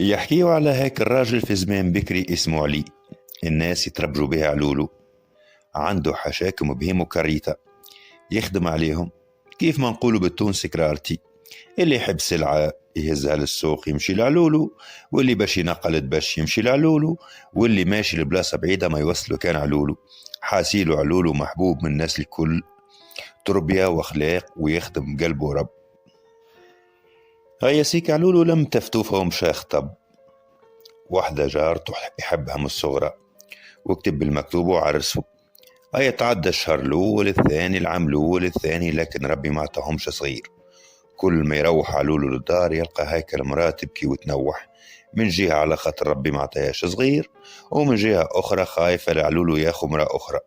يحكيوا على هيك الراجل في زمان بكري اسمه علي. الناس يتربجوا بها علولو. عنده حشاكم بهيم وكريتة يخدم عليهم، كيف ما نقولوا بالتونسي كرارتي. اللي يحب سلعة يهزها للسوق يمشي لعلولو، واللي باش ينقل باش يمشي لعلولو، واللي ماشي لبلاصة بعيدة ما يوصله كان علولو. حاسيلو علولو محبوب من الناس الكل، تربية واخلاق ويخدم قلبه رب. هيا سيك علولو لم تفتوفه ومشى يخطب واحدة جارته يحبها من الصغرى، واكتب بالمكتوب وعرسه. هيا تعدى الشهر الأول الثاني العام الأول الثاني، لكن ربي ما عطاهمش صغير. كل ما يروح علولو للدار يلقى هيك المرأة تبكي وتنوح، من جهة على خاطر ربي ما عطاهاش صغير، ومن جهة أخرى خايفة لعلولو ياخو امرأة أخرى.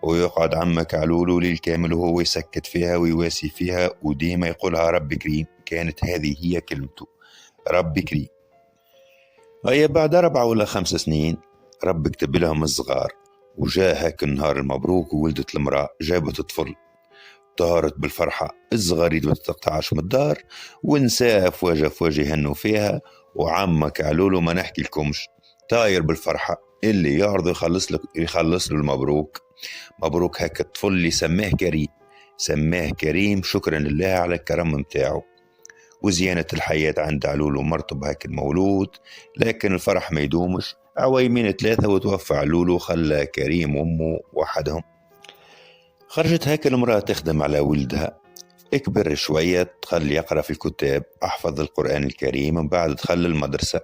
ويقعد عمك علولو ليل كامل وهو يسكت فيها ويواسي فيها، وديما يقولها ربي كريم. كانت هذه هي كلمته، ربي كريم. هيا بعد 4 ولا 5 سنين رب كتب لهم الصغار، وجاء هاك النهار المبروك وولدت المرأة جابت طفل. طارت بالفرحة، الصغار يدوا تقطعش من الدار، ونساها في وجه يهنوا فيها. وعمك علولو ما نحكي لكمش طاير بالفرحة، اللي يعرض يخلص له المبروك. مبروك هاك الطفل اللي سماه كريم شكرا لله على الكرم متاعه. وزيانة الحياة عند علولو مرته بهاك المولود، لكن الفرح ما يدومش. عويمين 3 وتوفى علولو، خلى كريم وأمه وحدهم. خرجت هاك المرأة تخدم على ولدها، اكبر شوية تخلي يقرأ في الكتاب، أحفظ القرآن الكريم، من بعد دخل المدرسة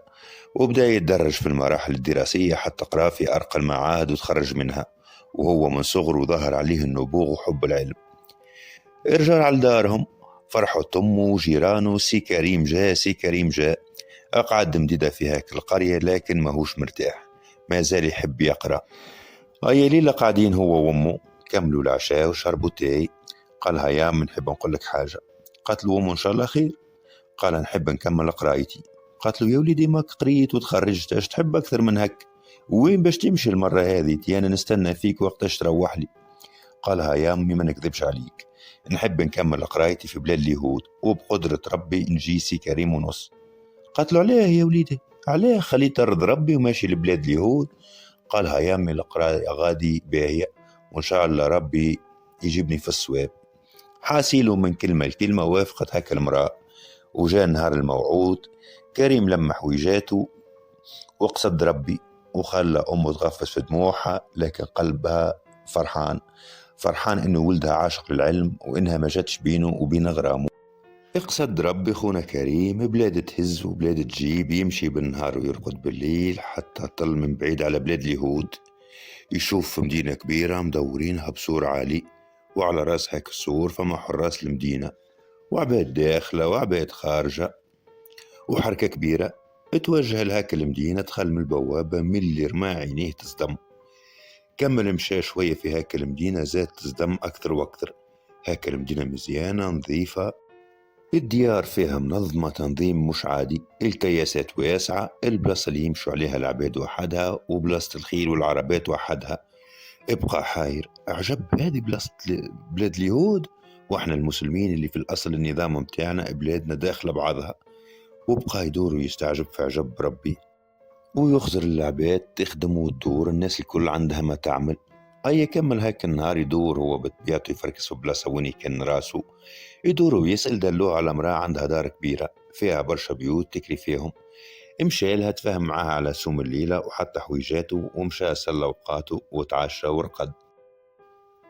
وبدأ يتدرج في المراحل الدراسية حتى قرأ في أرقى المعاهد وتخرج منها، وهو من صغره ظهر عليه النبوغ وحب العلم. رجع على دارهم، فرحوا أمه وجيرانه، سي كريم جاء. أقعد مديدة في هاك القرية، لكن ماهوش مرتاح، ما زال يحب يقرأ. هيا ليلة قاعدين هو وأمه، كملوا العشاء وشربوا تاي. قال هيا نحب نقول لك حاجة. قالت له أمه إن شاء الله خير. قال نحب نكمل قرايتي. قالت له يا وليدي ماك قريت وتخرجت، اش تحب أكثر من هك؟ وين باش تمشي المرة هذه؟ أنا نستنى فيك وقتاش تروح لي. قال يا أمي ما نكذبش عليك، نحب نكمل قرايتي في بلاد اليهود، وبقدرة ربي نجيسي كريم ونص. قالت له علاه يا وليدي، علاه خليت أرض ربي وماشي لبلاد اليهود؟ قال يا أمي القراية غادي باهية، وإن شاء الله ربي يجيبني في الصواب. حاسيله من كلمة لكلمة وافقت هكا المرأة. وجاء نهار الموعود، كريم لما حويجاته وقصد ربي، وخلى أمه تغفس في دموعها، لكن قلبها فرحان إنه ولدها عاشق للعلم، وإنها ما جاتش بينه وبين غرامه. اقصد ربي خونا كريم، بلاد تهز وبلاد تجيب، يمشي بالنهار ويرقد بالليل، حتى طل من بعيد على بلاد اليهود. يشوف في مدينة كبيرة مدورينها بسور عالي، وعلى راس هاك السور فما حراس المدينة، وعباد داخلة وعباد خارجة، وحركة كبيرة. اتوجه لهاك المدينة، دخل من البوابة، من اللي رمى عينيه تصدم. كمل مشى شوية في هاك المدينة، زاد تصدم أكثر وأكثر. هاك المدينة مزيانة نظيفة، الديار فيها منظمة تنظيم مش عادي، الكياسات واسعة، البلاصة اللي يمشوا عليها العباد وحدها، وبلاصة الخيل والعربات وحدها. ابقى حاير، أعجب هذه بلاصة بلاد اليهود، وإحنا المسلمين اللي في الأصل النظام متاعنا بلادنا داخلة بعضها. وبقى يدور ويستعجب في عجب ربي، ويخزر العباد تخدم وتدور، الناس الكل عندها ما تعمل. أي كمل هاك النهار يدور هو بطبيعته، يفركس في بلاصة وين كان راسه، يدور ويسأل دلوه على امرأة عندها دار كبيرة فيها برشا بيوت تكري فيهم. امشى لها تفهم معها على سوم الليلة، وحتى حويجاته، ومشى سلى أوقاته وتعشى ورقد.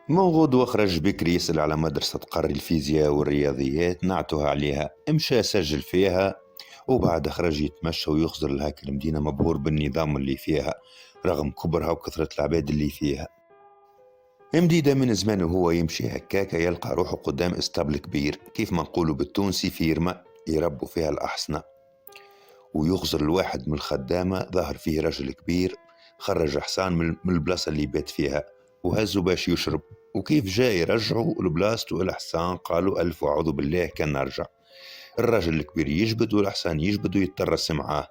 موجود وخرج بكري يسأل على مدرسة تقري الفيزياء والرياضيات، نعتها عليها، امشى سجل فيها، وبعد خرج يتمشى ويخزر لهاك المدينة، مبهور بالنظام اللي فيها رغم كبرها وكثرة العباد اللي فيها. مديدة من زمان وهو يمشي هكاكا، يلقى روحه قدام اسطبل كبير، كيف ما نقولوا بالتونسي فيرما يربوا فيها الأحصنة. ويخزر الواحد من الخدامة، ظهر فيه رجل كبير خرج حصان من البلاصة اللي بات فيها، وهزوا باش يشرب. وكيف جاء يرجعوا لبلاصته الحصان، قالوا ألف وأعوذ بالله كان نرجع. الرجل الكبير يجبد والحصان يجبد ويترس معاه.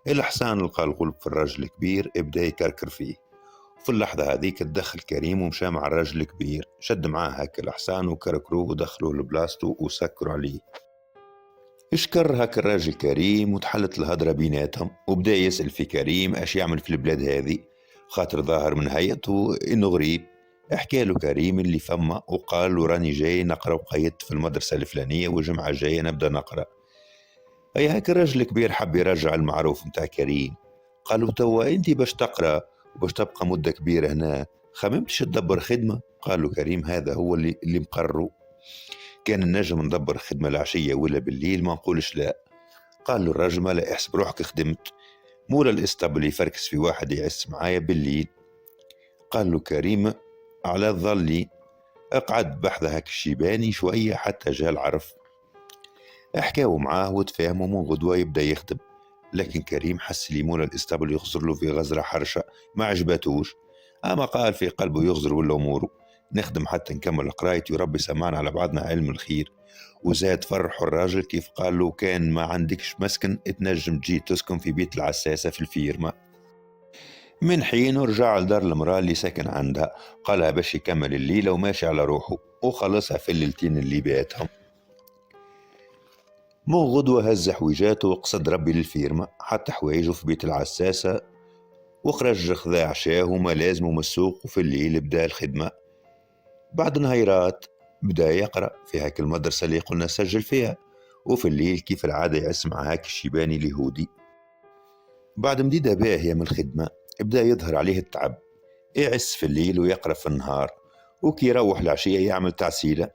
الحصان لقى الغلب في الرجل الكبير، ابدأ يكركر فيه. في اللحظة هذيك تدخل كريم ومشى مع الرجل الكبير، شد معاه هاك الحصان وكركروه ودخلوه لبلاصته وسكروا عليه. اشكر هاك الراجل كريم وتحلت الهضرة بيناتهم، وبدأ يسأل في كريم اش يعمل في البلاد هذه، خاطر ظاهر من هيئته انه غريب. احكى له كريم اللي فما وقال له راني جاي نقرا وقيدت في المدرسة الفلانية والجمعة الجاية نبدأ نقرا. اي هاك الراجل الكبير حب يرجع المعروف متاع كريم، قال له توا انت باش تقرا وباش تبقى مدة كبيرة هنا، خممتش تدبر خدمة؟ قال له كريم هذا هو اللي مقرره، كان النجم ندبر خدمة العشية ولا بالليل ما نقولش لا. قال له الراجل ما لا احسب روحك خدمت، مولا الاسطبل يفركس في واحد يعس معايا بالليل. قال له كريم على ظلي، اقعد بحذا هاك الشيباني شوية حتى جاء العرف. احكاو معاه وتفاهموا من غدوة يبدأ يخدم، لكن كريم حس لي مولا الاسطبل يغزر له في غزرة حرشة ما عجبتوش، اما قال في قلبه يغزر ولا اموره، نخدم حتى نكمل قرايتي وربي سمعنا على بعضنا علم الخير. وزاد فرحوا الراجل كيف قال له كان ما عندكش مسكن تنجم تجي تسكن في بيت العساسة في الفيرما. من حين رجع لدار المرأة اللي ساكن عندها، قالها باش يكمل الليلة وماشي على روحه، وخلصها في الليلتين اللي باتهم. من غدوة هز حويجاته وقصد ربي للفيرما، حتى حوايجه في بيت العساسة وخرج خذا عشاه وما لازمه من السوق، وفي الليل بدا الخدمة. بعد نهيرات بدا يقرأ في هاك المدرسة اللي قلنا سجل فيها، وفي الليل كيف العادة يسمع هاك الشيباني اليهودي. بعد مديدة باهية من الخدمة بدا يظهر عليه التعب، يعس في الليل ويقرأ في النهار، وكي يروح العشية يعمل تعسيلة،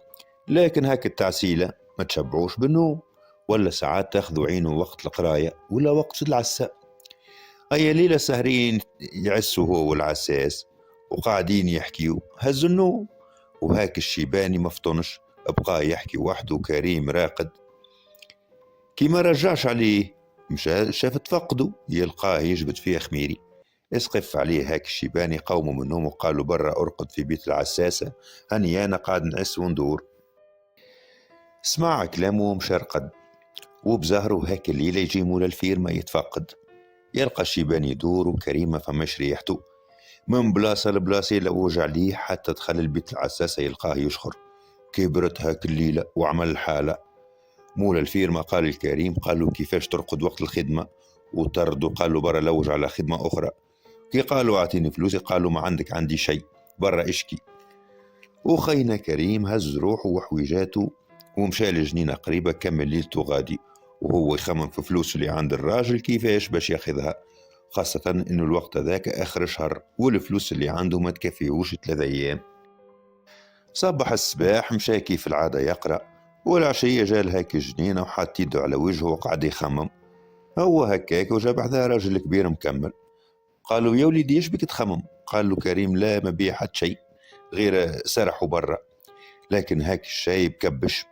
لكن هاك التعسيلة ما تشبعوش بالنوم، ولا ساعات تاخذوا عينه وقت القراية ولا وقت العساء. أي ليلة سهرين يعسوا هو والعساس وقاعدين يحكيوا هز النوم، وهاك الشيباني مفطنش بقى يحكي وحده كريم راقد. كي ما رجعش عليه مشى شاف تفقده يلقاه يجبد فيه خميري، اسقف عليه هاك الشيباني قومه من النوم وقالوا برا ارقد في بيت العساسة، هني أنا قاعد نعس وندور. سمع كلامه ومشرقد، وبزهره هاك الليلة يجي مولا الفيرما يتفقد، يلقى الشيباني يدور وكريم ما فماش ريحته، من بلاصة لبلاصة يلوج عليه حتى دخل البيت العساسة يلقاه يشخر. كبرت هاك الليلة وعمل الحالة. مولا الفيرما قال الكريم، قال له كيفاش ترقد وقت الخدمة؟ وطرد وقال له برا لوج على خدمة أخرى. كي قالوا أعطيني فلوسي قالوا ما عندك عندي شيء، برا اشكي. وخينا كريم هز روحه وحويجاته ومشى لجنينة قريبة كمل ليلته غادي، وهو يخمم في فلوس اللي عند الراجل كيفاش باش ياخذها، خاصة إنه الوقت ذاك آخر شهر والفلوس اللي عنده ما تكفيهوش 3 أيام. صبح الصباح مشى كيف العادة يقرأ، والعشية جا لهاك الجنينة وحط يده على وجهه وقعد يخمم. هو هكاك وجا بعدها راجل كبير مكمل، قالوا يا وليدي ايش بك تخمم؟ قال له كريم لا ما بيه حد شيء غير سرحوا برا، لكن هاك الشاي بكبش.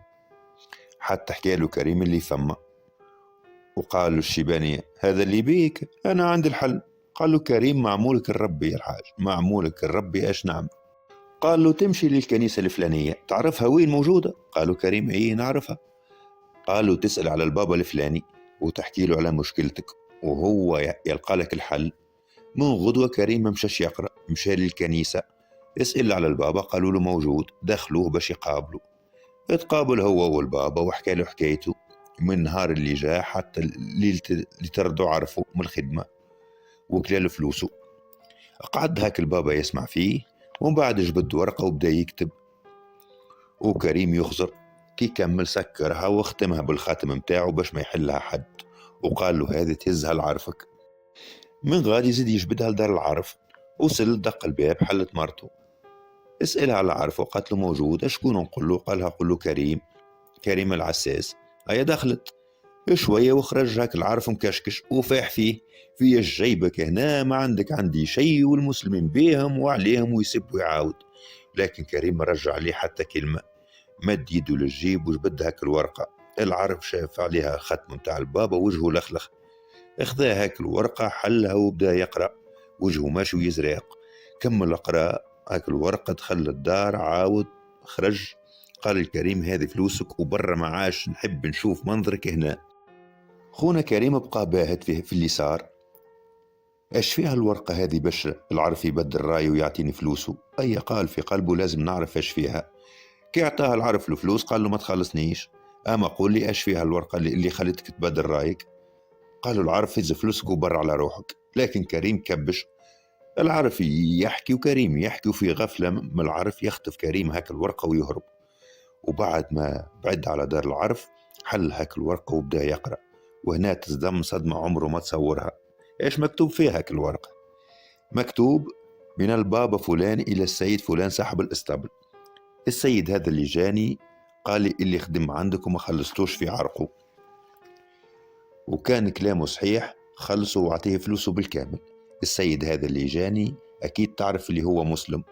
حتى حكى له كريم اللي فما، وقال له الشيباني هذا اللي بيك أنا عندي الحل. قال له كريم معمولك الربي يا الحاج، معمولك الربي ايش نعم؟ قال له تمشي للكنيسة الفلانية تعرفها وين موجودة؟ قالوا كريم ايه نعرفها. قال له تسأل على البابا الفلاني وتحكي له على مشكلتك وهو يلقى لك الحل. من غدوة كريم مشاش يقرأ، مشى للكنيسة يسأل على البابا، قالوا له موجود، دخلوه باش يقابلوا. اتقابل هو والبابا وحكى له حكايته من النهار اللي جاء حتى الليلة اللي تردوا عرفوا من الخدمة وكلال فلوسه. قعد هاك البابا يسمع فيه ومن بعد جبد ورقة وبدأ يكتب، وكريم يخزر. كي كمل سكرها واختمها بالخاتم متاعه باش ما يحلها حد، وقال له هذه تهزها لعرفك. من غادي يزيد يجبدها لدار العرف، وصل دق الباب حلت مرته، اسألها على عرفه قالت له موجود. اشكون نقول له؟ قالها قل له كريم، كريم العساس. هيا دخلت شوية وخرج هاك العرف مكشكش وفاح فيه في جيبك هنا ما عندك عندي شيء والمسلمين بيهم وعليهم ويسب ويعاود. لكن كريم ما رجع عليه حتى كلمة، مد يده للجيب وجبد هاك الورقة. العرف شاف عليها ختم متاع البابا وجهه لخلخ، اخذا هاك الورقة حلها وبدأ يقرأ وجهه ماشي ويزرق. كمل قرأ هاك الورقة، دخل الدار عاود خرج. قال الكريم هذه فلوسك وبرا ما عاش نحب نشوف منظرك هنا. خونا كريم بقى باهت في اللي صار، ايش فيها الورقة هذه باش العرف يبدل رايه ويعطيني فلوسه؟ اي قال في قلبه لازم نعرف ايش فيها. كي اعطاها العرف الفلوس قال له ما تخلصنيش، أما قول لي إيش فيها الورقة اللي خلتك تبدل رأيك؟ قالوا العرف فز فلوسك وبر على روحك. لكن كريم كبش. العرف يحكي وكريم يحكي، وفي غفلة من العرف يخطف كريم هاك الورقة ويهرب. وبعد ما بعد على دار العرف حل هاك الورقة وبدأ يقرأ، وهنا تصدم صدمة عمره ما تصورها. إيش مكتوب فيها هاك الورقة؟ مكتوب: من البابا فلان إلى السيد فلان صاحب الإسطبل. السيد هذا اللي جاني قال لي اللي خدم عندكم ما خلصتوش في عرقه، وكان كلامه صحيح، خلصه وعطيه فلوسه بالكامل. السيد هذا اللي جاني أكيد تعرف اللي هو مسلم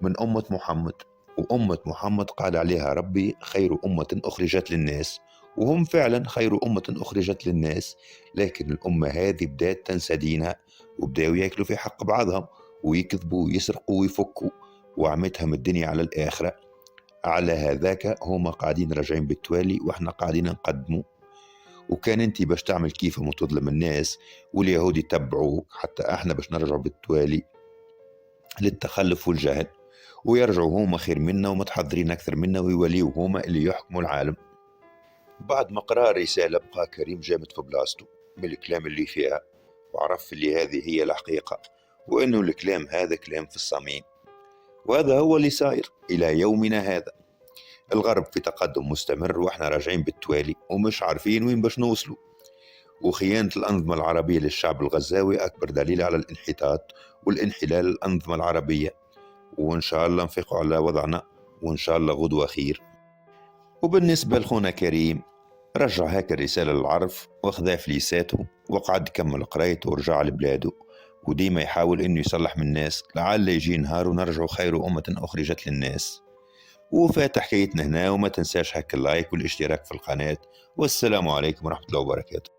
من أمة محمد، وأمة محمد قال عليها ربي خير أمة أخرجت للناس، وهم فعلا خير أمة أخرجت للناس. لكن الأمة هذه بدأت تنسى دينها، وبدأوا يأكلوا في حق بعضهم ويكذبوا ويسرقوا ويفكوا، وعمتهم الدنيا على الآخرة. على هذاك هما قاعدين راجعين بالتوالي وإحنا قاعدين نقدموا. وكان انت باش تعمل كيفهم وتظلم الناس واليهود يتبعوك، حتى احنا باش نرجع بالتوالي للتخلف والجهل، ويرجعوا هما خير منا ومتحضرين أكثر منا، ويوليوا هما اللي يحكموا العالم. بعد ما قرأ الرسالة بقى كريم جامد في بلاصته من الكلام اللي فيها، وعرف اللي هذه هي الحقيقة، وإنه الكلام هذا كلام في الصميم. وهذا هو اللي صاير إلى يومنا هذا. الغرب في تقدم مستمر وإحنا راجعين بالتوالي ومش عارفين وين باش نوصلوا. وخيانة الأنظمة العربية للشعب الغزاوي أكبر دليل على الانحطاط والانحلال الأنظمة العربية. وإن شاء الله نفيقوا على وضعنا، وإن شاء الله غدوة خير. وبالنسبة لخونا كريم، رجع هاك الرسالة للعرف واخذها فليساته وقعد يكمل قرايته ورجع لبلاده، وديما يحاول إنه يصلح من الناس لعل يجي نهار ونرجع خير أمة أخرجت للناس. وفات حكايتنا هنا، وما تنساش هاك اللايك والاشتراك في القناة. والسلام عليكم ورحمة الله وبركاته.